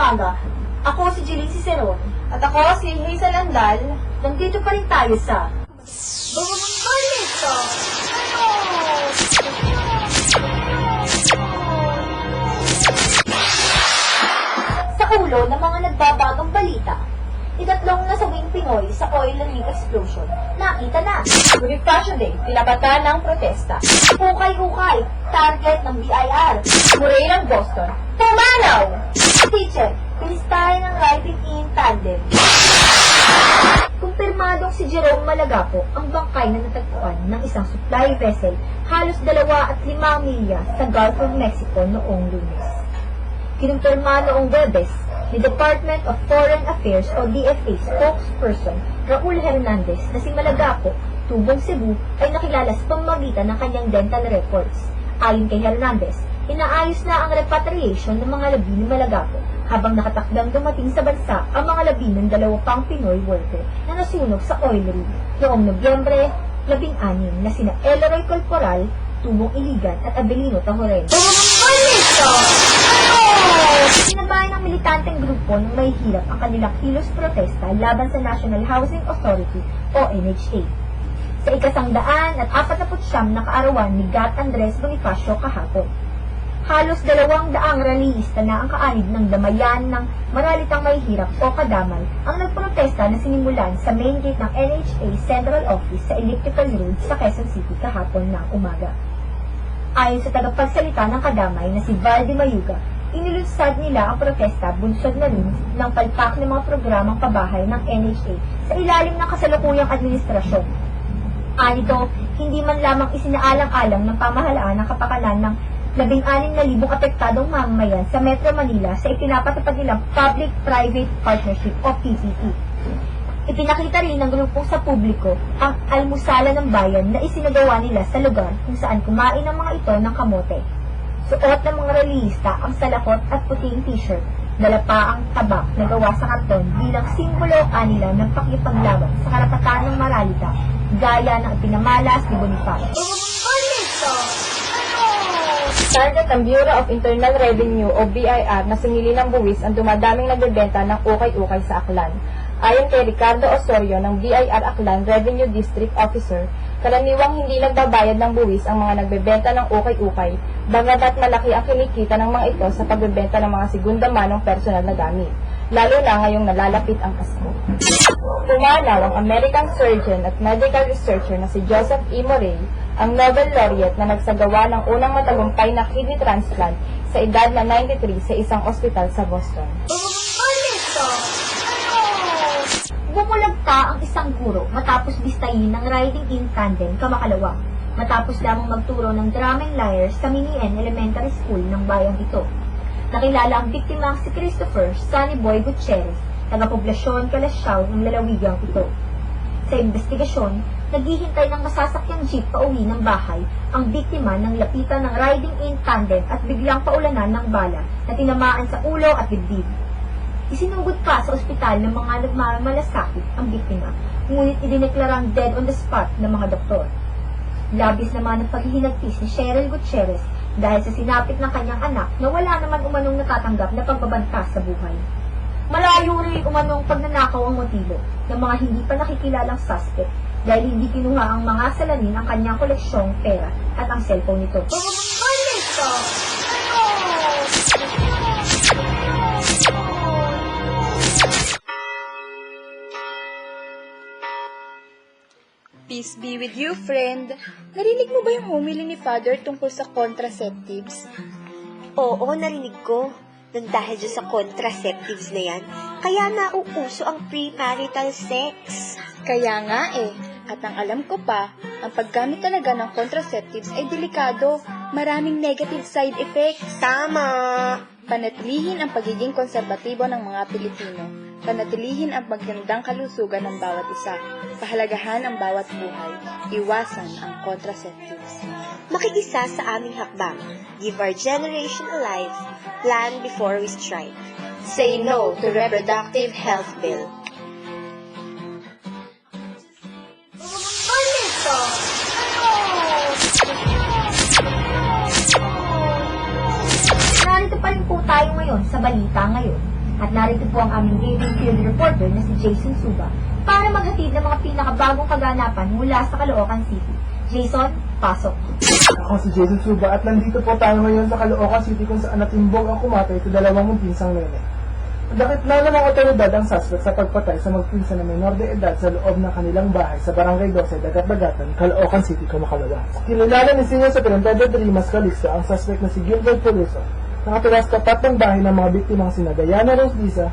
umaga. Ako si Jeline Ciceron. At ako si Hazel Andal. Nandito pa rin tayo sa Balita! sa ulo ng mga nagbabagang balita. Itatlong nasawing Pinoy sa oil and leak explosion. Nakita na. Bonifacio Day, tinapatan ng protesta. Ukay-ukay. Target ng BIR. Muray ng Boston. Pumanaw! Teacher, pilistahin ng riding in tandem. Kumpirmadong si Jerome Malagapo ang bangkay na natagpuan ng isang supply vessel halos 2 at 5 milya sa Gulf of Mexico noong Lunes. Kinumpirma noong Webes ni Department of Foreign Affairs o DFA spokesperson Raul Hernandez na si Malagapo, tubong Cebu, ay nakilala sa pamamagitan ng kanyang dental records. Ayon kay Hernandez, inaayos na ang repatriation ng mga labi ni Malagapo habang nakatakdang dumating sa bansa ang mga labi ng 2 pang Pinoy worker na nasunog sa oil rig noong Nobyembre 16 na sina Elroy Corporal, Tubong Iligan at Abelino Tahorel. Sinabayan ng militanteng grupo ng may hirap ang kanilang kilos protesta laban sa National Housing Authority o NHA. Sa 149 na kaarawan ni Gat Andres Bonifacio kahapon. Halos 200 rallyista na ang kaanib ng damayan ng maralitang may hirap o kadamay ang nagprotesta na sinimulan sa main gate ng NHA Central Office sa Elliptical Road sa Quezon City kahapon ng umaga. Ayon sa tagapagsalita ng kadamay na si Valdi Mayuga, inilunsad nila ang protesta bunsod na rin ng palpak ng mga programang pabahay ng NHA sa ilalim ng kasalukuyang administrasyon. Anito, hindi man lamang isinaalang-alang ng pamahalaan ng kapakanan ng 16,000 apektadong mamamayan sa Metro Manila sa ipinapatupad nilang Public-Private Partnership o PPP. Ipinakita rin ng grupong sa publiko ang almusala ng bayan na isinagawa nila sa lugar kung saan kumain ang mga ito ng kamote. Suot ng mga relihista ang salakot at puting t-shirt, dala pa ang tabak na gawa sa karton bilang simbolo kanila ng pakipaglaban sa karapatan ng maralita, gaya ng ipinamalas ni Bonifacio. Target ng Bureau of Internal Revenue o BIR na singili ng buwis ang dumadaming nagbebenta ng ukay-ukay sa Aklan. Ayon kay Ricardo Osorio ng BIR Aklan Revenue District Officer, karaniwang hindi nagbabayad ng buwis ang mga nagbebenta ng ukay-ukay, bagamat malaki ang kinikita ng mga ito sa pagbebenta ng mga segunda manong personal na gamit, lalo na ngayong nalalapit ang Pasko. Pumanaw ang American surgeon at medical researcher na si Joseph E. Morey, ang Nobel laureate na nagsagawa ng unang matagumpay na kidney transplant sa edad na 93 sa isang ospital sa Boston. Bumulagta ang isang guro matapos bistayin ng riding in tandem kamakalawang, matapos lamang magturo ng drumming lyre sa Minian Elementary School ng bayang ito. Nakilala ang biktimang si Christopher Sonny Boy Gutierrez, taga-poblasyon Kalasyaw ng lalawigang ito. Sa investigasyon, naghihintay ng masasakyang jeep pauwi ng bahay ang biktima ng lapitan ng riding in tandem at biglang paulanan ng bala na tinamaan sa ulo at dibdib. Isinugod pa sa ospital ng mga nagmamalasakit ang biktima, ngunit idineklarang dead on the spot ng mga doktor. Labis naman ang paghihinagpis ni Cheryl Gutierrez dahil sa sinapit ng kanyang anak na wala naman umanong natatanggap na pagbabanta sa buhay. Malayo rin umanong pagnanakaw ang motibo ng mga hindi pa nakikilalang suspect dahil hindi kinuha ang mga salamin ang kanyang koleksyong pera at ang cellphone nito. Peace be with you, friend. Narinig mo ba yung homily ni Father tungkol sa contraceptives? Oo, narinig ko. Nang dahil dyan sa contraceptives na yan, kaya nauuso ang premarital sex. Kaya nga eh. At ang alam ko pa, ang paggamit talaga ng contraceptives ay delikado. Maraming negative side effects. Tama! Panatilihin ang pagiging konserbatibo ng mga Pilipino. Panatilihin ang magandang kalusugan ng bawat isa. Pahalagahan ang bawat buhay. Iwasan ang contraceptives. Makikisa sa aming hakbang. Give our generation a life. Plan before we strike. Say no to reproductive health bill. Narito pa rin po tayo ngayon sa balita ngayon. At narito po ang aming daily field reporter na si Jason Suba para maghatid ng mga pinakabagong kaganapan mula sa Caloocan City. Jason, pasok. Ako si Jason Suba at nandito po tayo ngayon sa Caloocan City kung saan natimbog ang kumatay sa dalawang magpinsang nene. Dakit na ng otoridad ang suspect sa pagpatay sa magpinsan na menor de edad sa loob ng kanilang bahay sa Barangay 12, Dagat-Dagatan, Caloocan City, Kamakalawa. Kinilala ni Senior Superintendent Rimas Calixto ang suspect na si Gilbert Peluso, nakatira sa tapat ng bahay ng mga biktimang sina Diana Rose Lisa,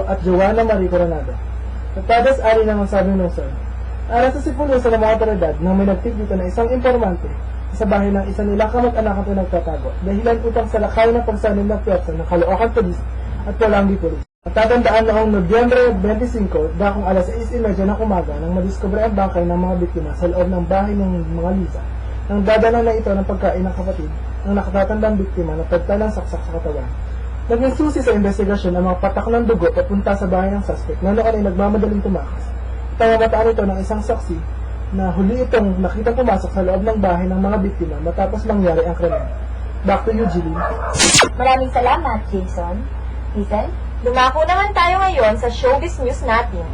at Joanna Marie Coronado. Nagpadas-ari ng sabing lungsod. Aras si Peluso ng mga otoridad nang may nagtip dito na isang informante sa bahay ng isa nilang kamag-anak ang nagtatago dahilan upang sa lakay ng pagsanin ng piyersa ng Caloocan Police at Pulangi Police. Natatandaan noong Nobyembre 25, dakong alas 6:30 ng umaga nang madiskubre ang bangkay ng mga biktima sa loob ng bahay ng mga Lisa nang dadala na ito ng pagkain ng kapatid ng nakatatandang biktima na pagtalang saksak sa katawan. Naging susi sa investigasyon ang mga patak ng dugo papunta sa bahay ng suspect na noon ay nagmamadaling tumakas. Tangamataan ito ng isang saksi na huli itong nakitang pumasok sa loob ng bahay ng mga biktima matapos mangyari ang krimen. Back to you, Julie. Maraming salamat, Jason. Ethan? Dumako naman tayo ngayon sa showbiz news natin.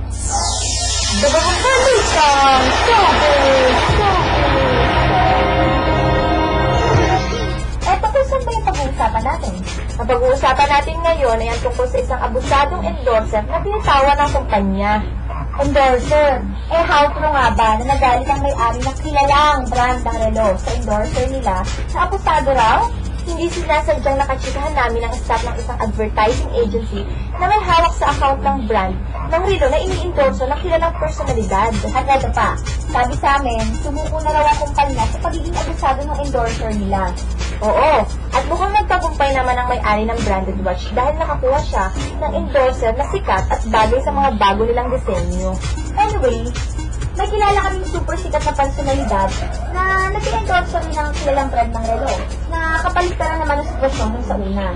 Dabababalitang showbiz! Eto kung saan ba yung pag-uusapan natin? Ang pag-uusapan natin ngayon ay ang tungkol sa isang abusadong endorser na tinitawan ng kumpanya. Endorser. How true nga ba na nagalit ang may-ari ng kilalang brand ng relo sa endorser nila na abusado raw? Hindi sinasadyang nakachikahan namin ang staff ng isang advertising agency na may hawak sa account ng brand ng relo na ini-endorso ng kilalang personalidad. At eto pa, sabi sa amin, sumuko na raw ang kumpanya sa pagiging abusado ng endorser nila. Oo, at mukhang nagtagumpay naman ang may-ari ng branded watch dahil nakakuha siya ng endorser na sikat at bagay sa mga bago nilang disenyo. Anyway, may kilala kaming super sikat na personalidad na nag-endorse rin ng kilalang brand ng relo na kapaligtaran naman ng sitwasyon nung sa una.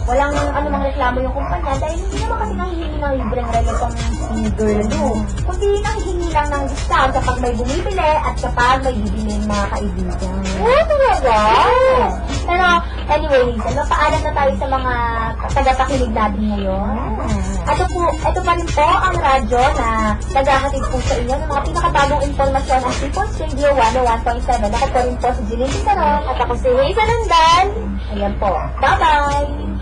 Walang anumang reklamo yung kumpanya dahil hindi naman kasi nanghihingi ng libreng relo tong si Girlo, kundi nanghihingi lang ng discount kapag may bumibili at kapag may bibili ng mga kaibigan. Talaga? Pero anyway, paalam na tayo sa mga tagapakinig natin ngayon. Ito pa rin po ang radyo na naghahatid po sa inyo ng mga pinakabagong informasyon ang People's Radio 101.7. Ako po rin po si Jeline Pisaron. At ako si Hazel Landan. Ayan po. Bye-bye!